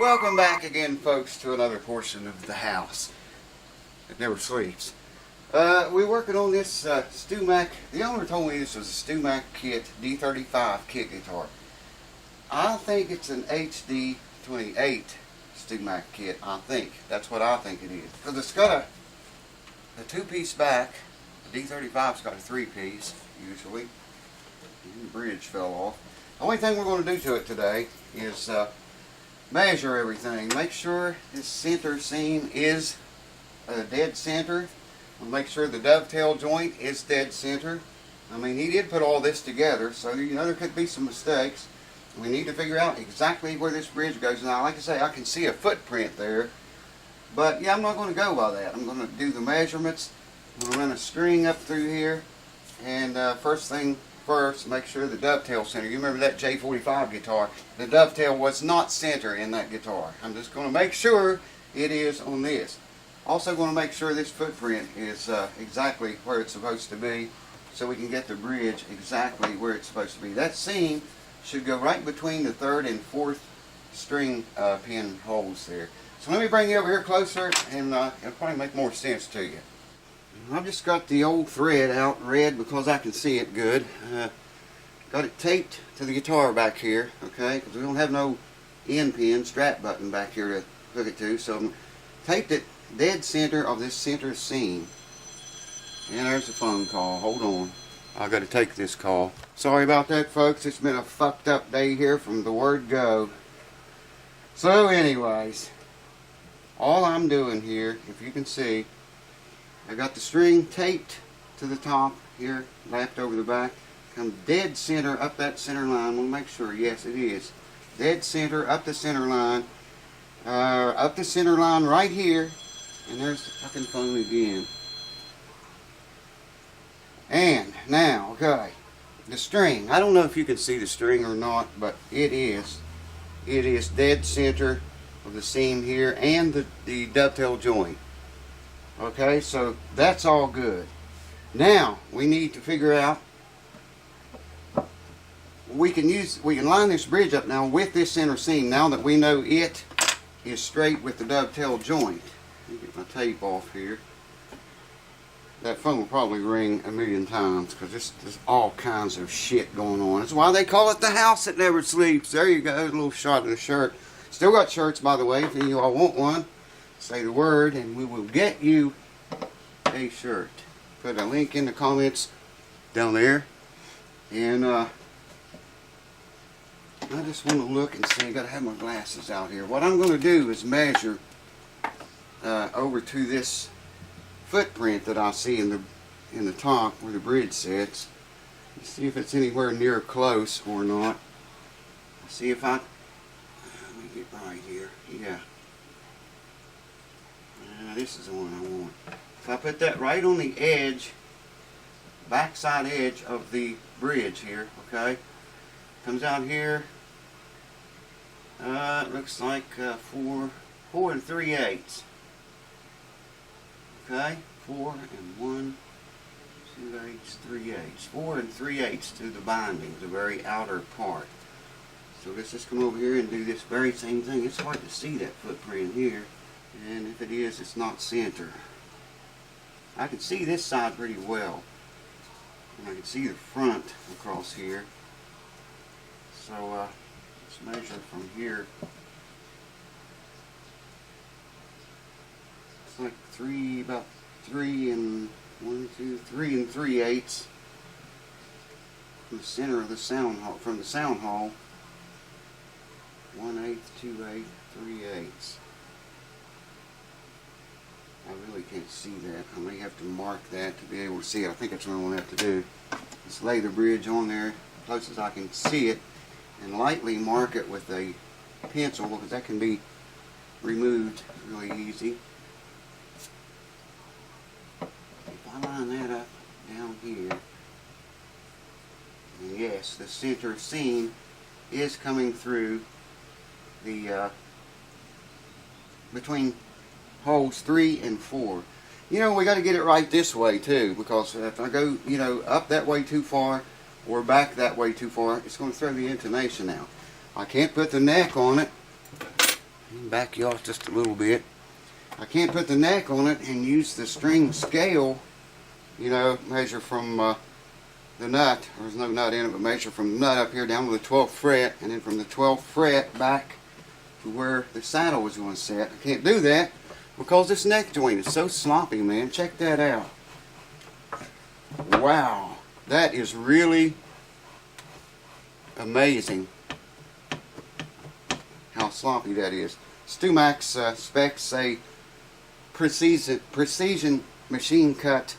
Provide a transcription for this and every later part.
Welcome back again, folks, to another portion of the house that never sleeps. We're working on this stewmac. The owner told me this was a stewmac kit, D28 kit guitar. I think it's an d28 stewmac kit. I think that's what I think it is, because it's got a two-piece back. The D35's got a three-piece usually. The bridge fell off. The only thing we're going to do to it today is measure everything. Make sure this center seam is dead center. We'll make sure the dovetail joint is dead center. I mean, he did put all this together, so you know there could be some mistakes. We need to figure out exactly where this bridge goes. Now, like I say, I can see a footprint there, but yeah, I'm not going to go by that. I'm going to do the measurements. I'm going to run a string up through here, and first thing first, make sure the dovetail center. You remember that J45 guitar? The dovetail was not center in that guitar. I'm just going to make sure it is on this. Also going to make sure this footprint is exactly where it's supposed to be, so we can get the bridge exactly where it's supposed to be. That seam should go right between the third and fourth string pin holes there. So let me bring you over here closer, and it'll probably make more sense to you. I've just got the old thread out red because I can see it good. Got it taped to the guitar back here, okay, because we don't have no end pin, strap button back here to hook it to. So I taped it dead center of this center seam. And there's a phone call. Hold on. I got to take this call. Sorry about that, folks. It's been a fucked up day here from the word go. So anyways, all I'm doing here, if you can see, I got the string taped to the top here, lapped over the back. Come dead center up that center line. We'll make sure. Yes, it is. Dead center up the center line. Up the center line right here. And there's the fucking phone again. And now, okay, the string. I don't know if you can see the string or not, but it is dead center of the seam here and the dovetail joint. Okay, so that's all good. Now we need to figure out, we can line this bridge up now with this center seam now that we know it is straight with the dovetail joint. Let me get my tape off here. That phone will probably ring a million times because there's all kinds of shit going on. That's why they call it the house that never sleeps. There you go, a little shot of the shirt. Still got shirts, by the way, if any of y'all want one. Say the word and we will get you a shirt. Put a link in the comments down there. And I just want to look and see. I got to have my glasses out here. What I'm going to do is measure over to this footprint that I see in the top where the bridge sits. Let's see if it's anywhere near close or not. See if let me get right here. Yeah. This is the one I want. If I put that right on the edge, backside edge of the bridge here, okay, comes out here. It looks like 4 3/8. Okay, 4 1 2/8 3/8. 4 3/8 to the binding, the very outer part. So let's just come over here and do this very same thing. It's hard to see that footprint here. And if it is, it's not center. I can see this side pretty well. And I can see the front across here. So let's measure from here. It's like about 3 and 3/8 from the center of the sound hall, from the sound hall. 1/8, 2/8, 3/8. I really can't see that. I may have to mark that to be able to see it. I think that's what I'm going to have to do. Just lay the bridge on there as close as I can see it and lightly mark it with a pencil, because that can be removed really easy. If I line that up down here, and yes, the center seam is coming through the between holes 3 and 4. You know, we got to get it right this way too, because if I go, you know, up that way too far or back that way too far, it's going to throw the intonation out. I can't put the neck on it Back you off just a little bit. I can't put the neck on it and use the string scale, you know, measure from the nut. There's no nut in it, but measure from the nut up here down to the 12th fret, and then from the 12th fret back to where the saddle was going to set. I can't do that because this neck joint is so sloppy, man. Check that out. Wow, that is really amazing how sloppy that is. StewMac's specs say precision machine cut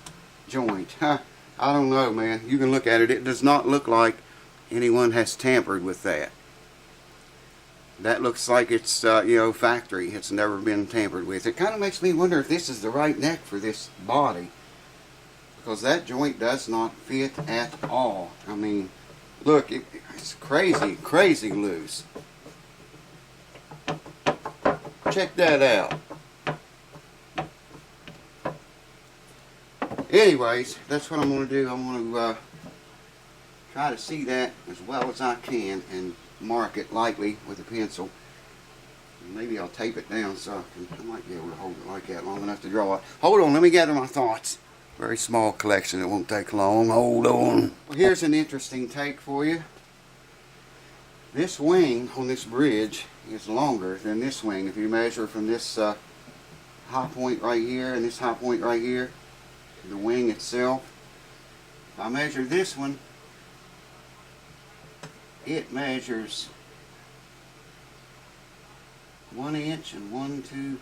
joint. Huh, I don't know, man. You can look at it. It does not look like anyone has tampered with that. That looks like it's, you know, factory. It's never been tampered with. It kind of makes me wonder if this is the right neck for this body, because that joint does not fit at all. I mean, look, it's crazy, crazy loose. Check that out. Anyways, that's what I'm going to do. I'm going to try to see that as well as I can and mark it lightly with a pencil. Maybe I'll tape it down so I might be able to hold it like that long enough to draw it. Hold on, let me gather my thoughts. Very small collection, it won't take long. Hold on. Well, here's an interesting take for you. This wing on this bridge is longer than this wing. If you measure from this high point right here and this high point right here, the wing itself, if I measure this one, it measures 1 inch and 1 2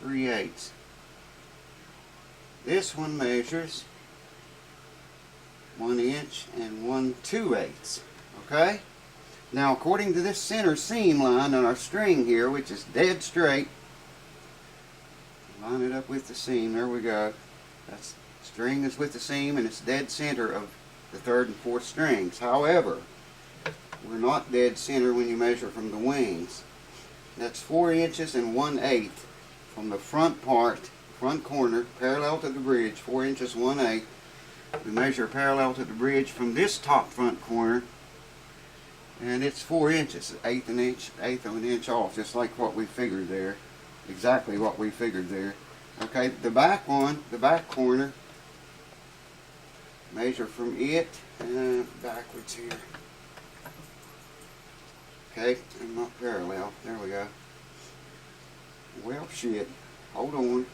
3/8. This one measures 1 inch and 1 2/8. Okay? Now, according to this center seam line on our string here, which is dead straight, line it up with the seam. There we go. That's string is with the seam, and it's dead center of the 3rd and 4th strings. However, we're not dead center when you measure from the wings. That's 4 inches and 1/8 from the front part, front corner, parallel to the bridge, 4 inches 1/8. We measure parallel to the bridge from this top front corner, and it's 4 inches, eighth of an inch off, just like what we figured there. Exactly what we figured there. Okay, the back one, the back corner, measure from it backwards here. Okay, and not parallel. There we go. Well, shit. Hold on.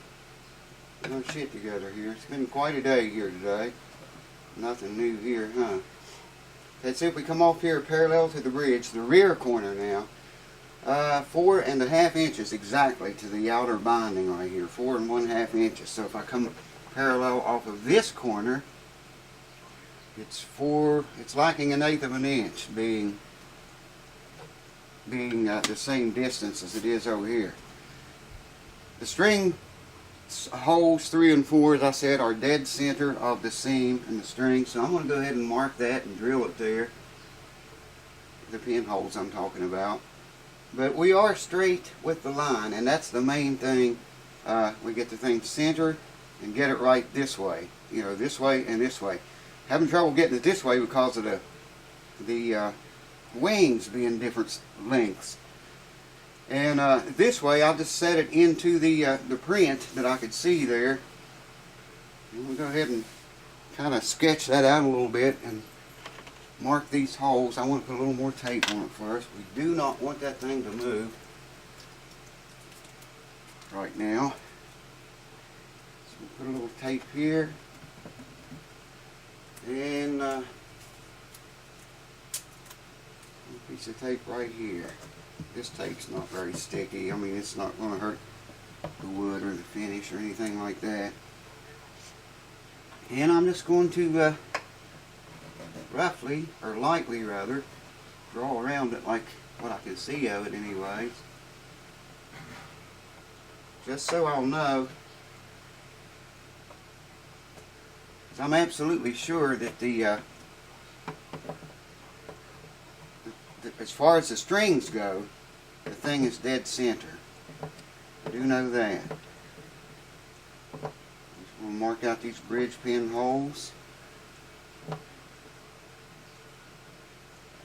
Get our shit together here. It's been quite a day here today. Nothing new here, huh? Let's see if we come off here parallel to the bridge, the rear corner now. 4.5 inches exactly to the outer binding right here. 4 1/2 inches. So if I come parallel off of this corner, it's lacking 1/8 of an inch, being the same distance as it is over here. The string holes 3 and 4, as I said, are dead center of the seam and the string, so I'm going to go ahead and mark that and drill it there. The pinholes I'm talking about. But we are straight with the line, and that's the main thing. We get the thing centered and get it right this way. You know, this way and this way. Having trouble getting it this way because of the wings being different lengths. And this way I'll just set it into the print that I could see there. And we'll go ahead and kind of sketch that out a little bit and mark these holes. I want to put a little more tape on it first. We do not want that thing to move right now. So we'll put a little tape here. And a piece of tape right here. This tape's not very sticky. I mean, it's not going to hurt the wood or the finish or anything like that. And I'm just going to roughly, or lightly rather, draw around it like what I can see of it anyways. Just so I'll know. I'm absolutely sure that as far as the strings go, the thing is dead center. I do know that. We'll mark out these bridge pin holes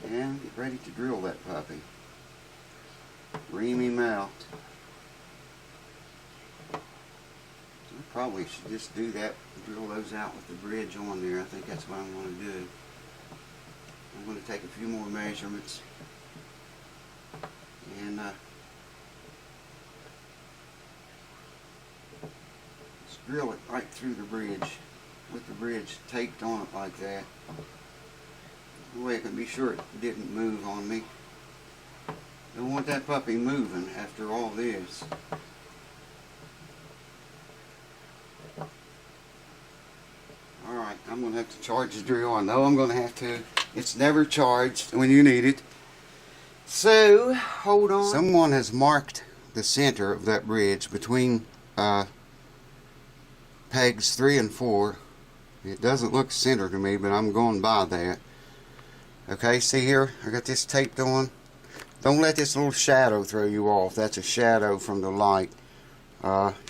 and get ready to drill that puppy. ream him out. I probably should just do that, drill those out with the bridge on there. I think that's what I'm going to do. I'm going to take a few more measurements and just drill it right through the bridge with the bridge taped on it like that. That way I can be sure it didn't move on me. Don't want that puppy moving after all this. Alright, I'm going to have to charge the drill. I know I'm going to have to. It's never charged when you need it. So, hold on. Someone has marked the center of that bridge between pegs 3 and 4. It doesn't look center to me, but I'm going by that. Okay, see here? I got this taped on. Don't let this little shadow throw you off. That's a shadow from the light.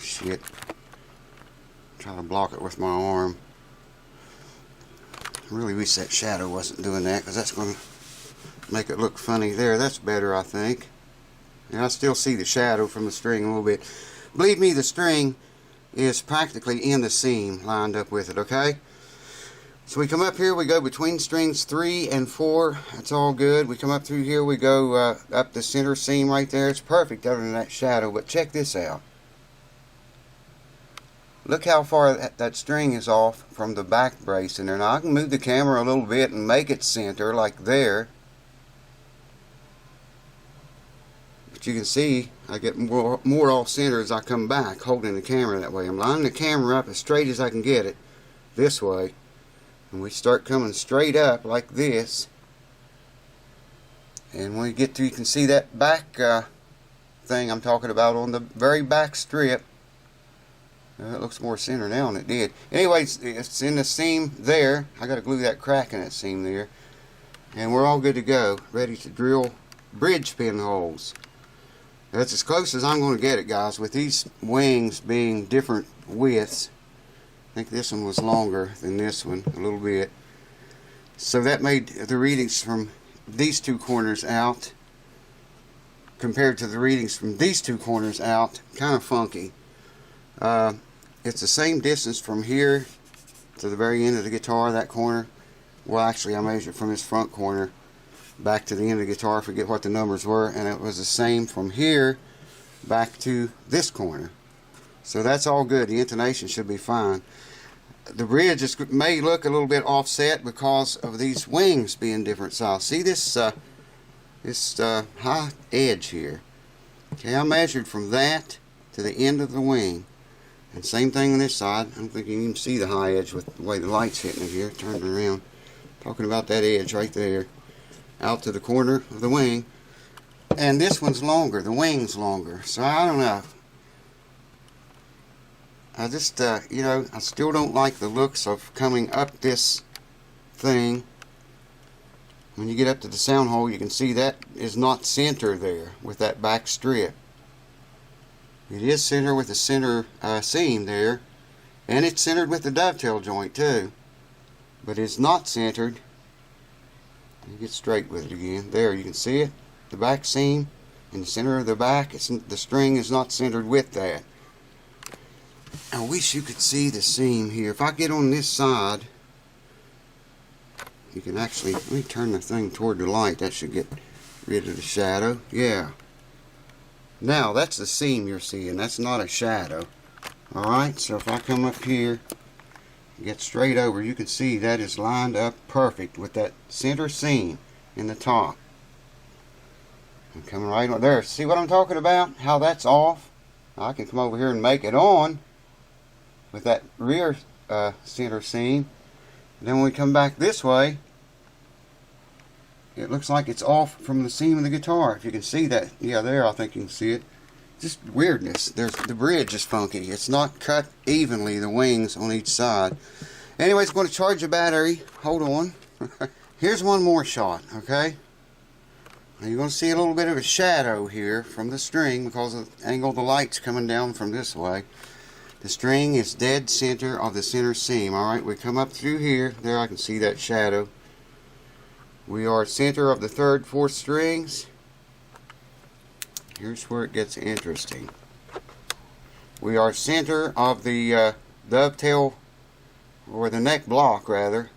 Shit. Trying to block it with my arm. I really wish that shadow wasn't doing that, because that's going to make it look funny there. That's better, I think. And I still see the shadow from the string a little bit. Believe me, the string is practically in the seam lined up with it, okay? So we come up here, we go between strings 3 and 4. That's all good. We come up through here, we go up the center seam right there. It's perfect other than that shadow, but check this out. Look how far that string is off from the back brace in there. Now I can move the camera a little bit and make it center like there. But you can see I get more off center as I come back holding the camera that way. I'm lining the camera up as straight as I can get it this way. And we start coming straight up like this. And when we get to, you can see that back thing I'm talking about on the very back strip. It looks more center now than it did. Anyways, it's in the seam there. I got to glue that crack in that seam there. And we're all good to go. Ready to drill bridge pin holes. That's as close as I'm going to get it, guys, with these wings being different widths. I think this one was longer than this one a little bit. So that made the readings from these two corners out compared to the readings from these two corners out kind of funky. It's the same distance from here to the very end of the guitar, that corner. Well, actually I measured from this front corner back to the end of the guitar. I forget what the numbers were, and it was the same from here back to this corner. So that's all good. The intonation should be fine. The bridge may look a little bit offset because of these wings being different size. See this high edge here? Okay, I measured from that to the end of the wing. And same thing on this side. I don't think you can even see the high edge with the way the light's hitting it here. Turning around. Talking about that edge right there. Out to the corner of the wing. And this one's longer. The wing's longer. So I don't know. I just, you know, I still don't like the looks of coming up this thing. When you get up to the sound hole, you can see that is not center there with that back strip. It is centered with the center seam there, and it's centered with the dovetail joint too, but it's not centered. You get straight with it again. There, you can see it, the back seam in the center of the back. The string is not centered with that. I wish you could see the seam here. If I get on this side, you can actually, let me turn the thing toward the light. That should get rid of the shadow. Yeah. Now, that's the seam you're seeing. That's not a shadow. Alright, so if I come up here, get straight over, you can see that is lined up perfect with that center seam in the top. I'm coming right on there. See what I'm talking about? How that's off? I can come over here and make it on with that rear center seam. And then when we come back this way, it looks like it's off from the seam of the guitar. If you can see that, yeah, there, I think you can see it. Just weirdness. The bridge is funky. It's not cut evenly, the wings on each side. Anyway, it's going to charge the battery. Hold on. Here's one more shot, okay? Now you're going to see a little bit of a shadow here from the string because of the angle of the light's coming down from this way. The string is dead center of the center seam. Alright, we come up through here. There I can see that shadow. We are center of the 3rd, 4th strings. here's where it gets interesting. We are center of the dovetail, or the neck block rather.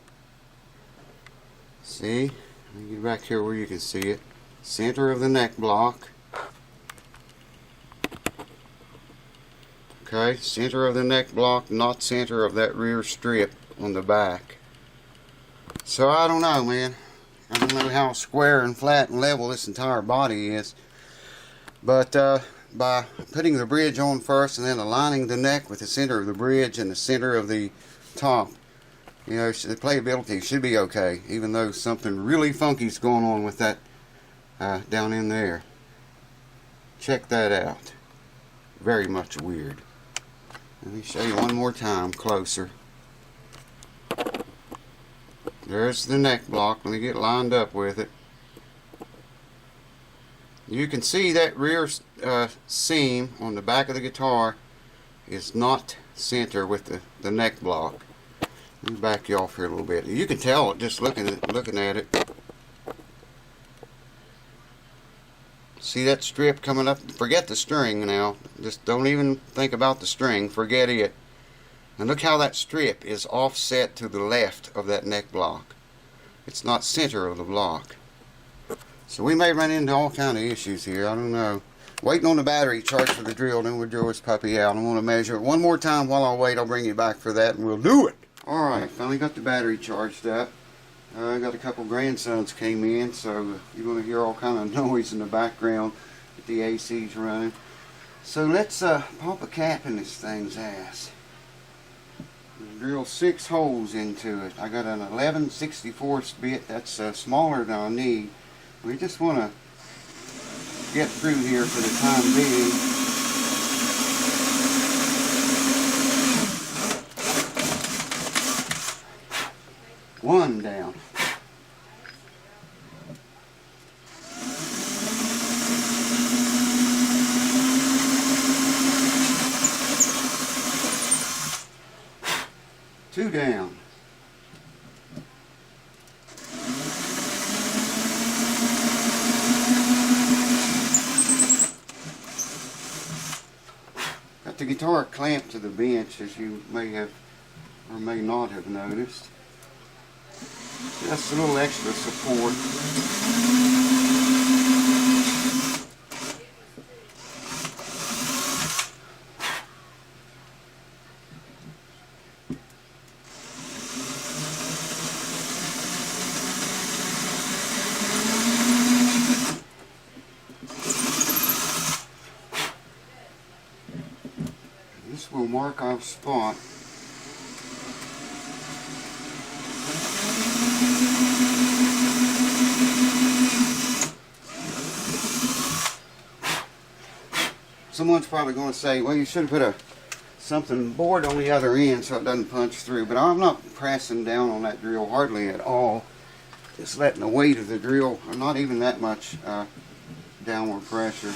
See? Let me get back here where you can see it. Center of the neck block. Okay, center of the neck block, not center of that rear strip on the back. So I don't know, man. I don't know how square and flat and level this entire body is. But by putting the bridge on first and then aligning the neck with the center of the bridge and the center of the top, you know, the playability should be okay, even though something really funky is going on with that down in there. Check that out. Very much weird. Let me show you one more time closer. There's the neck block. Let me get lined up with it. You can see that rear seam on the back of the guitar is not center with the neck block. Let me back you off here a little bit. You can tell it just looking at it. See that strip coming up? Forget the string now. Just don't even think about the string. Forget it. And look how that strip is offset to the left of that neck block. It's not center of the block. So we may run into all kind of issues here. I don't know. Waiting on the battery charge for the drill, then we'll drill this puppy out. I'm going to measure it one more time. While I wait, I'll bring you back for that and we'll do it. Alright, finally got the battery charged up. I got a couple grandsons came in, so you're going to hear all kind of noise in the background if the AC's running. So let's pump a cap in this thing's ass. Drill 6 holes into it. I got an 11/64 bit. That's smaller than I need. We just want to get through here for the time being. One down. Two down. Got the guitar clamped to the bench, as you may have or may not have noticed. Just a little extra support. This will mark our spot. Someone's probably going to say, well, you should have put something board on the other end so it doesn't punch through. But I'm not pressing down on that drill hardly at all. Just letting the weight of the drill, or not even that much downward pressure.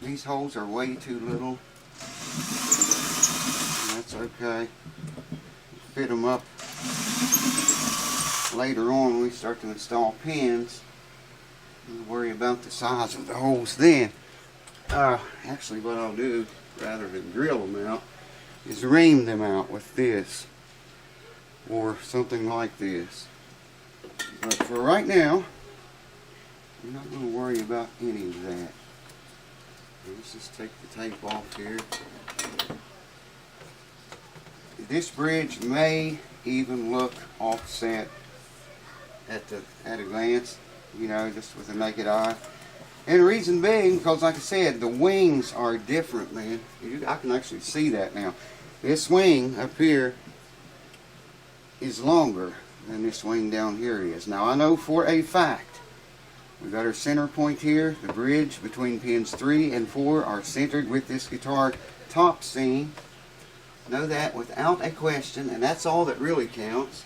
These holes are way too little. That's okay. Fit them up later on when we start to install pins. Don't worry about the size of the holes then. Actually, what I'll do, rather than drill them out, is ream them out with this or something like this. But for right now, I'm not going to worry about any of that. Let's just take the tape off here. This bridge may even look offset at a glance, you know, just with the naked eye. And the reason being, because like I said, the wings are different, man. I can actually see that now. This wing up here is longer than this wing down here is. Now I know for a fact, we got our center point here. The bridge between pins 3 and 4 are centered with this guitar top seam. Know that without a question, and that's all that really counts.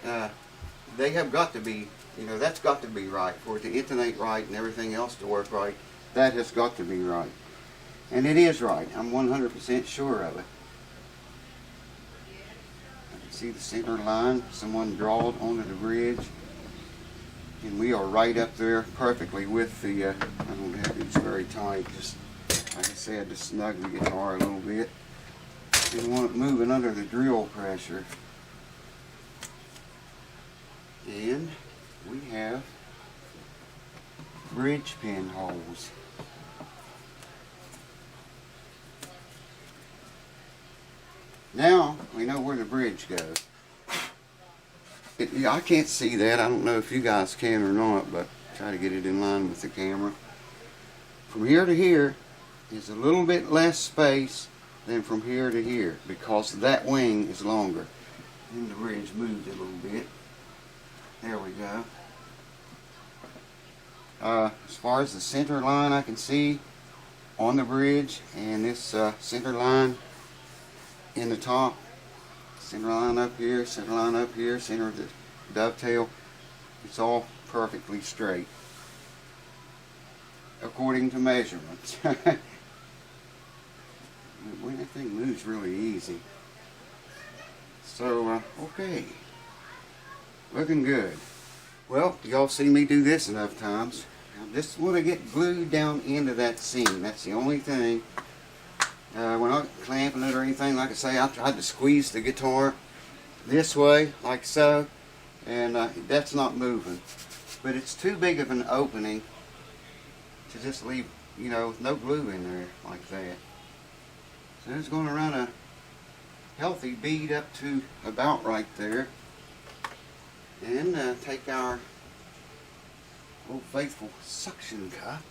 They have got to be, you know, that's got to be right for it to intonate right and everything else to work right. that has got to be right. And it is right. I'm 100% sure of it. I can see the center line someone drawed onto the bridge. And we are right up there perfectly with the, I don't have it very tight, just like I said, to snug the guitar a little bit. Didn't want it moving under the drill pressure. And we have bridge pin holes. Now we know where the bridge goes. Yeah, I can't see that. I don't know if you guys can or not, but try to get it in line with the camera. From here to here is a little bit less space than from here to here because that wing is longer. And the bridge moved a little bit. There we go. As far as the center line I can see on the bridge, and this center line in the top, center line up here, center line up here, center of the dovetail, it's all perfectly straight according to measurements. When that thing moves really easy. So, okay. Looking good. Well, y'all see me do this enough times. I just want to get glued down into that seam. That's the only thing. We're not clamping it or anything. Like I say, I tried to squeeze the guitar this way, like so, and that's not moving. But it's too big of an opening to just leave, you know, no glue in there like that. So it's going to run a healthy bead up to about right there. And take our old faithful suction cup.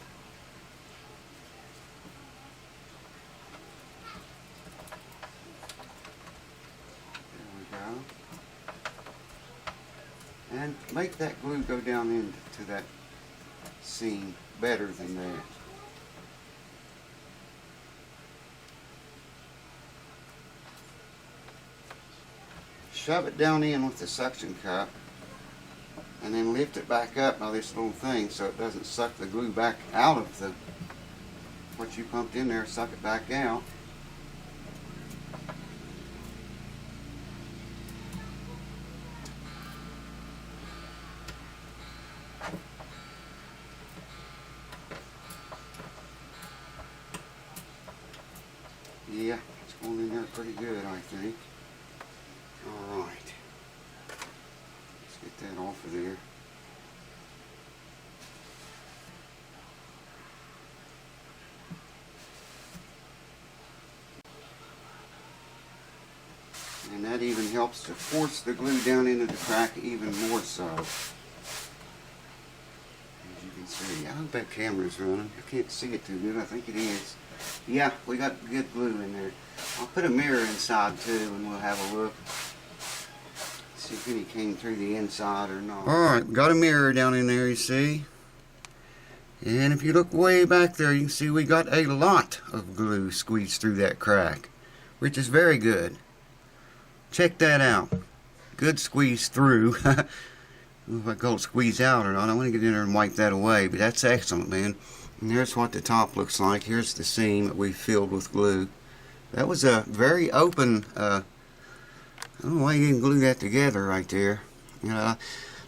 There we go. And make that glue go down into that seam better than that. Shove it down in with the suction cup. And then lift it back up by this little thing so it doesn't suck the glue back out of the what you pumped in there, suck it back out. Yeah, it's going in there pretty good, I think. Alright. Get that off of there. And that even helps to force the glue down into the crack even more so. As you can see, I hope that camera's running. I can't see it too good. I think it is. Yeah, we got good glue in there. I'll put a mirror inside too and we'll have a look. See if any came through the inside or not. Alright, got a mirror down in there, you see. And if you look way back there, you can see we got a lot of glue squeezed through that crack, which is very good. Check that out. Good squeeze through. I don't know if I call it squeeze out or not. I want to get in there and wipe that away, but that's excellent, man. And here's what the top looks like. Here's the seam that we filled with glue. That was a very open I don't know why you didn't glue that together right there. You know,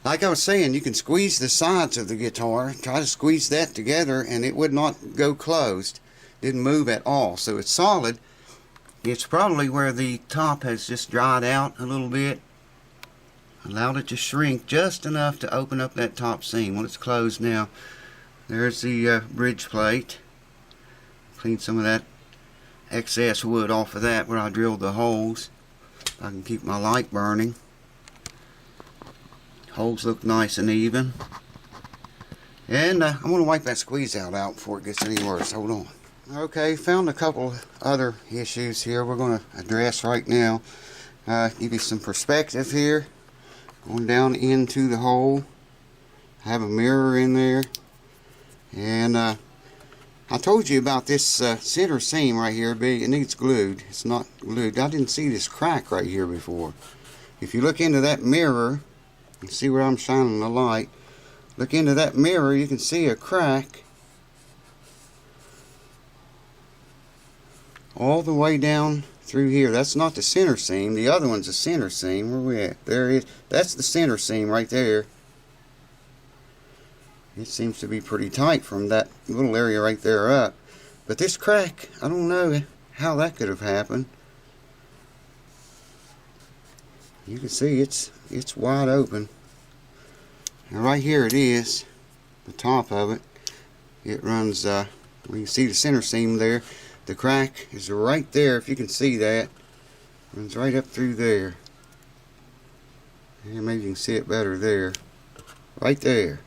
like I was saying, you can squeeze the sides of the guitar, try to squeeze that together, and it would not go closed. Didn't move at all. So it's solid. It's probably where the top has just dried out a little bit. Allowed it to shrink just enough to open up that top seam. Well, it's closed now. There's the bridge plate. Clean some of that excess wood off of that where I drilled the holes. I can keep my light burning. Holes look nice and even. And I'm going to wipe that squeeze out before it gets any worse. Hold on. Okay, found a couple other issues here we're going to address right now. Give you some perspective here. Going down into the hole. I have a mirror in there. And I told you about this center seam right here. It needs glued. It's not glued. I didn't see this crack right here before. If you look into that mirror, you see where I'm shining the light. Look into that mirror, you can see a crack all the way down through here. That's not the center seam. The other one's the center seam. Where we at? There it is. That's the center seam right there. It seems to be pretty tight from that little area right there up. But this crack, I don't know how that could have happened. You can see it's wide open. And right here it is, the top of it. It runs, you can see the center seam there. The crack is right there, if you can see that. Runs right up through there. And maybe you can see it better there. Right there.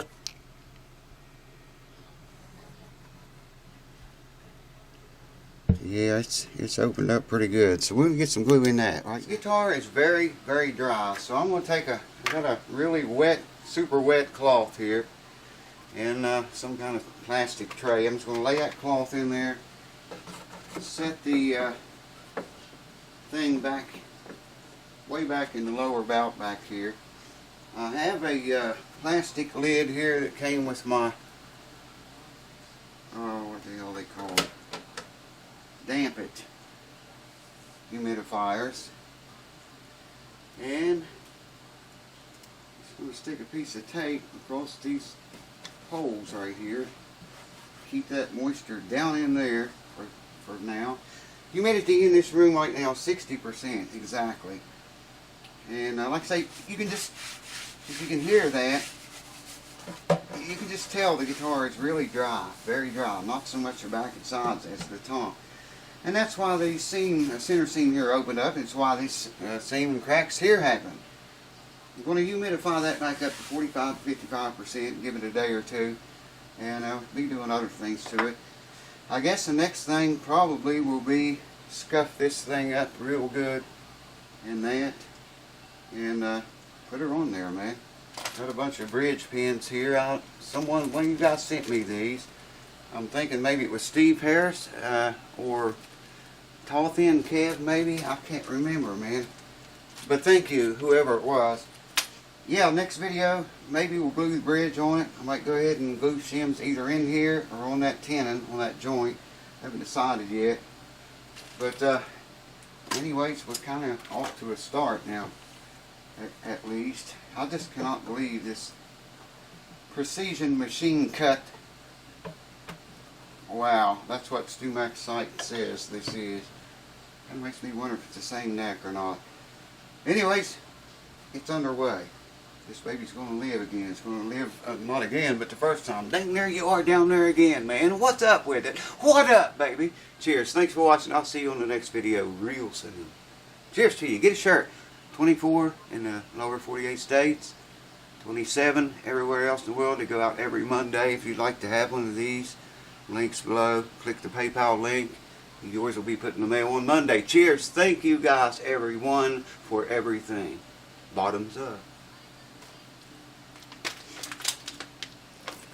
Yeah, it's opened up pretty good. So we'll get some glue in that. Right. The guitar is very, very dry. So I'm going to take I got a really wet, super wet cloth here. And some kind of plastic tray. I'm just going to lay that cloth in there. Set the thing back, way back in the lower bout back here. I have a plastic lid here that came with my, what the hell they call it? Damp it humidifiers. And just going to stick a piece of tape across these holes right here. Keep that moisture down in there for now. Humidity in this room right now 60% exactly. And like I say, you can just, if you can hear that, you can just tell the guitar is really dry, very dry. Not so much the back and sides as the top. And that's why the center seam here opened up. It's why this seam and cracks here happen. I'm going to humidify that back up to 45 to 55%, give it a day or two, and I'll be doing other things to it. I guess the next thing probably will be scuff this thing up real good in that, and put her on there, man. Got a bunch of bridge pins here. One of you guys sent me these. I'm thinking maybe it was Steve Harris or Tall Thin Kev maybe. I can't remember, man. But thank you, whoever it was. Yeah, next video, maybe we'll glue the bridge on it. I might go ahead and glue shims either in here or on that tenon, on that joint. Haven't decided yet. But anyways, we're kind of off to a start now, at least. I just cannot believe this precision machine cut. Wow, that's what stewmac site says this is. Kind of makes me wonder if it's the same neck or not. Anyways, it's underway. This baby's going to live again. It's going to live, not again, but the first time. Dang, there you are down there again, man. What's up with it? What up, baby? Cheers. Thanks for watching. I'll see you on the next video real soon. Cheers to you. Get a shirt. 24 in the lower 48 states. 27 everywhere else in the world. They go out every Monday. If you'd like to have one of these, links below. Click the PayPal link. Yours will be put in the mail on Monday. Cheers. Thank you guys, everyone, for everything. Bottoms up.